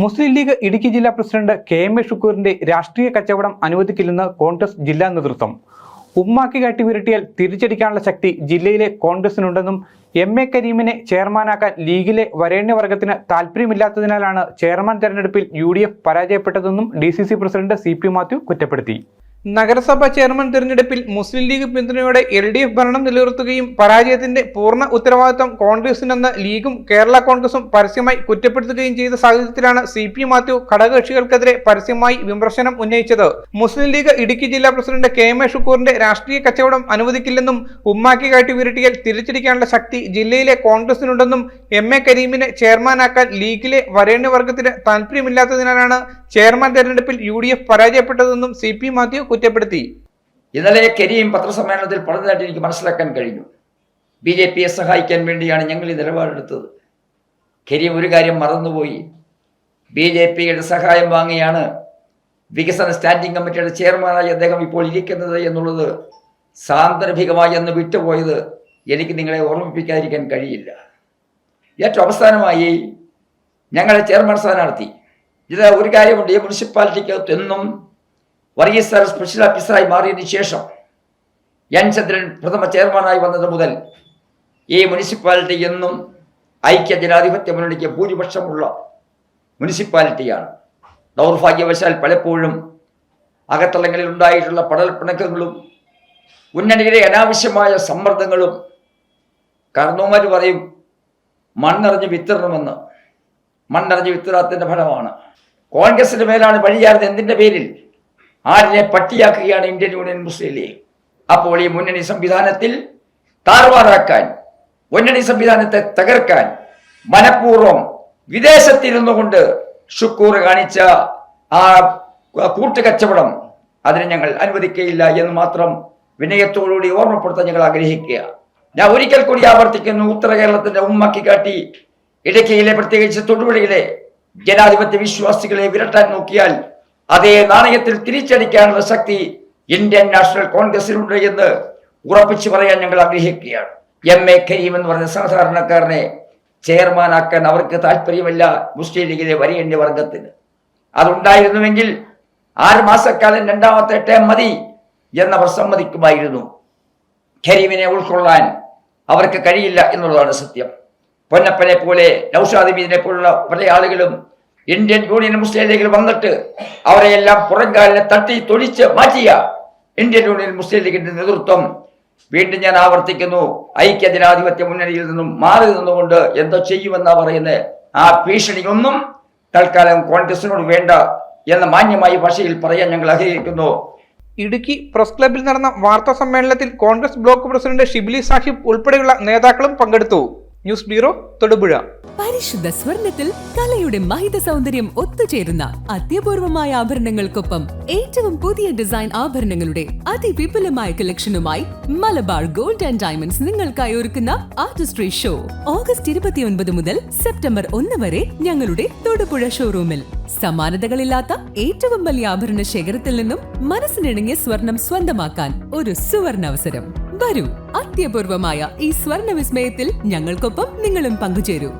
മുസ്ലിം league Idukki ജില്ലാ president KM ഷുക്കൂറിന്റെ രാഷ്ട്രീയ കച്ചവടം അനുവദിക്കില്ലെന്ന് കോൺഗ്രസ് ജില്ലാ നേതൃത്വം. ഉമ്മാക്കി കാട്ടി വിരട്ടിയാൽ തിരിച്ചടിക്കാനുള്ള ശക്തി ജില്ലയിലെ കോൺഗ്രസിനുണ്ടെന്നും MA കരീമിനെ ചെയർമാനാക്കാൻ ലീഗിലെ വരേണ്യവർഗത്തിന് താൽപര്യമില്ലാത്തതിനാലാണ് ചെയർമാൻ തെരഞ്ഞെടുപ്പിൽ UDF പരാജയപ്പെട്ടതെന്നും DCC president CP Mathew കുറ്റപ്പെടുത്തി. നഗരസഭാ ചെയർമാൻ തിരഞ്ഞെടുപ്പിൽ മുസ്ലിം ലീഗ് പിന്തുണയോടെ LDF ഭരണം നിലനിർത്തുകയും പരാജയത്തിന്റെ പൂർണ്ണ ഉത്തരവാദിത്വം കോൺഗ്രസിനെന്ന് ലീഗും കേരള കോൺഗ്രസും പരസ്യമായി കുറ്റപ്പെടുത്തുകയും ചെയ്ത സാഹചര്യത്തിലാണ് CP മാത്യു ഘടകകക്ഷികൾക്കെതിരെ പരസ്യമായി വിമർശനം ഉന്നയിച്ചത്. മുസ്ലിം ലീഗ് ഇടുക്കി ജില്ലാ പ്രസിഡന്റ് KM ഷുക്കൂറിന്റെ രാഷ്ട്രീയ കച്ചവടം അനുവദിക്കില്ലെന്നും ഉമ്മാക്കി കാട്ടി വിരട്ടിയാൽ തിരിച്ചടിക്കാനുള്ള ശക്തി ജില്ലയിലെ കോൺഗ്രസിനുണ്ടെന്നും MA കരീമിനെ ചെയർമാനാക്കാൻ ലീഗിലെ വരേണ്യവർഗത്തിന് താൽപര്യമില്ലാത്തതിനാലാണ് ചെയർമാൻ തെരഞ്ഞെടുപ്പിൽ UDF പരാജയപ്പെട്ടതെന്നും CP മാത്യു കുറ്റപ്പെടുത്തി. ഇന്നലെ കരീം പത്രസമ്മേളനത്തിൽ പറഞ്ഞതായിട്ട് എനിക്ക് മനസ്സിലാക്കാൻ കഴിഞ്ഞു. BJPയെ സഹായിക്കാൻ വേണ്ടിയാണ് ഞങ്ങൾ ഈ നിലപാടെടുത്തത്. കരീം ഒരു കാര്യം മറന്നുപോയി. BJPയുടെ സഹായം വാങ്ങിയാണ് വികസന സ്റ്റാൻഡിംഗ് കമ്മിറ്റിയുടെ ചെയർമാനായി അദ്ദേഹം ഇപ്പോൾ ഇരിക്കുന്നത് എന്നുള്ളത് സാന്ദർഭികമായി എന്ന് വിട്ടുപോയത് എനിക്ക് നിങ്ങളെ ഓർമ്മിപ്പിക്കാതിരിക്കാൻ കഴിയില്ല. ഏറ്റവും അവസാനമായി ഞങ്ങളുടെ ചെയർമാൻ സ്ഥാനാർത്ഥി ഇത് ഒരു കാര്യമുണ്ട്. ഈ മുനിസിപ്പാലിറ്റിക്കകത്ത് എന്നും വർഗീസ് സാർ സ്പെഷ്യൽ ഓഫീസറായി മാറിയതിനു ശേഷം N ചന്ദ്രൻ പ്രഥമ ചെയർമാനായി വന്നത് മുതൽ ഈ മുനിസിപ്പാലിറ്റി എന്നും ഐക്യ ജനാധിപത്യ മുന്നണിക്ക് ഭൂരിപക്ഷമുള്ള മുനിസിപ്പാലിറ്റിയാണ്. ദൗർഭാഗ്യവശാൽ പലപ്പോഴും അകത്തളങ്ങളിൽ ഉണ്ടായിട്ടുള്ള പടൽപ്പിണക്കങ്ങളും മുന്നണിയുടെ അനാവശ്യമായ സമ്മർദ്ദങ്ങളും കർണൂമാർ പറയും മണ്ണെറിഞ്ഞ് വിത്തിറണമെന്ന്. മണ്ണെറിഞ്ഞ് വിത്തിറാത്തതിൻ്റെ ഫലമാണ് കോൺഗ്രസിന്റെ മേലാണ് വഴിയാറുന്നത്. എന്തിൻ്റെ പേരിൽ? ആരിനെ പട്ടിയാക്കുകയാണ് ഇന്ത്യൻ യൂണിയൻ മുസ്ലിം ലീഗ്. അപ്പോൾ ഈ മുന്നണി സംവിധാനത്തിൽ താറുമാറാക്കാൻ, മുന്നണി സംവിധാനത്തെ തകർക്കാൻ മനഃപൂർവ്വം വിദേശത്തിരുന്നു കൊണ്ട് ഷുക്കൂർ കാണിച്ച ആ കൂട്ടുകച്ചവടം അതിനെ ഞങ്ങൾ അനുവദിക്കുകയില്ല എന്ന് മാത്രം വിനയത്തോടുകൂടി ഓർമ്മപ്പെടുത്താൻ ഞങ്ങൾ ആഗ്രഹിക്കുക. ഞാൻ ഒരിക്കൽ കൂടി ആവർത്തിക്കുന്നു, ഉത്തര കേരളത്തിന്റെ ഉമ്മാക്കി കാട്ടി ഇടുക്കിയിലെ പ്രത്യേകിച്ച് തൊടുപുഴയിലെ ജനാധിപത്യ വിശ്വാസികളെ വിരട്ടാൻ നോക്കിയാൽ അതേ നാണയത്തിൽ തിരിച്ചടിക്കാനുള്ള ശക്തി ഇന്ത്യൻ നാഷണൽ കോൺഗ്രസിനുണ്ട് എന്ന് ഉറപ്പിച്ചു പറയാൻ ഞങ്ങൾ ആഗ്രഹിക്കുകയാണ്. MA കരീം എന്ന് പറഞ്ഞ സാധാരണക്കാരനെ ചെയർമാനാക്കാൻ അവർക്ക് താല്പര്യമില്ല മുസ്ലിം ലീഗിലെ വരേണ്യ വർഗത്തിന്. അതുണ്ടായിരുന്നുവെങ്കിൽ 6 മാസക്കാലം രണ്ടാമത്തെ ടേം മതി എന്നവർ സമ്മതിക്കുമായിരുന്നു. കരീമിനെ ഉൾക്കൊള്ളാൻ അവർക്ക് കഴിയില്ല എന്നുള്ളതാണ് സത്യം. പൊന്നപ്പനെ പോലെ നൗഷാദ് മീദിനെ പോലുള്ള പല ആളുകളും ഇന്ത്യൻ യൂണിയൻ മുസ്ലിം ലീഗിൽ വന്നിട്ട് അവരെയെല്ലാം പുറംകാലിനെ തട്ടി തൊഴിച്ച് മാറ്റിയ ഇന്ത്യൻ യൂണിയൻ മുസ്ലിം ലീഗിന്റെ നേതൃത്വം വീണ്ടും ഞാൻ ആവർത്തിക്കുന്നു, ഐക്യ ജനാധിപത്യ മുന്നണിയിൽ നിന്നും മാറി നിന്നുകൊണ്ട് എന്തോ ചെയ്യുമെന്നാ പറയുന്നത്. ആ ഭീഷണിയൊന്നും തൽക്കാലം കോൺഗ്രസിനോട് വേണ്ട എന്ന മാന്യമായ ഭാഷയിൽ പറയാൻ ഞങ്ങൾ ആഗ്രഹിക്കുന്നു. ഇടുക്കി പ്രസ് ക്ലബിൽ നടന്ന വാർത്താ സമ്മേളനത്തിൽ കോൺഗ്രസ് ബ്ലോക്ക് പ്രസിഡന്റ് ഷിബിലി സാഹിബ് ഉൾപ്പെടെയുള്ള നേതാക്കളും പങ്കെടുത്തു. News bureau, Thodupuzha. പരിശുദ്ധ സ്വർണത്തിൽ കലയുടെ മഹിത സൗന്ദര്യം ഒത്തുചേരുന്ന അത്യപൂർവമായ ആഭരണങ്ങൾക്കൊപ്പം ഏറ്റവും പുതിയ ഡിസൈൻ ആഭരണങ്ങളുടെ അതിവിപുലമായ കളക്ഷനുമായി മലബാർ ഗോൾഡ് ആൻഡ് ഡയമണ്ട്സ് നിങ്ങൾക്കായി ഒരുക്കുന്ന ആർട്ടിസ്ട്രി ഷോ ഓഗസ്റ്റ് 29 മുതൽ സെപ്റ്റംബർ 1 വരെ ഞങ്ങളുടെ തൊടുപുഴ ഷോറൂമിൽ. സമാനതകളില്ലാത്ത ഏറ്റവും വലിയ ആഭരണ ശേഖരത്തിൽ നിന്നും മനസ്സിനിണങ്ങിയ സ്വർണം സ്വന്തമാക്കാൻ ഒരു സുവർണ അവസരം. വരൂ, അത്യപൂർവമായ ഈ സ്വർണ്ണ വിസ്മയത്തിൽ ഞങ്ങൾക്കൊപ്പം നിങ്ങളും പങ്കുചേരൂ.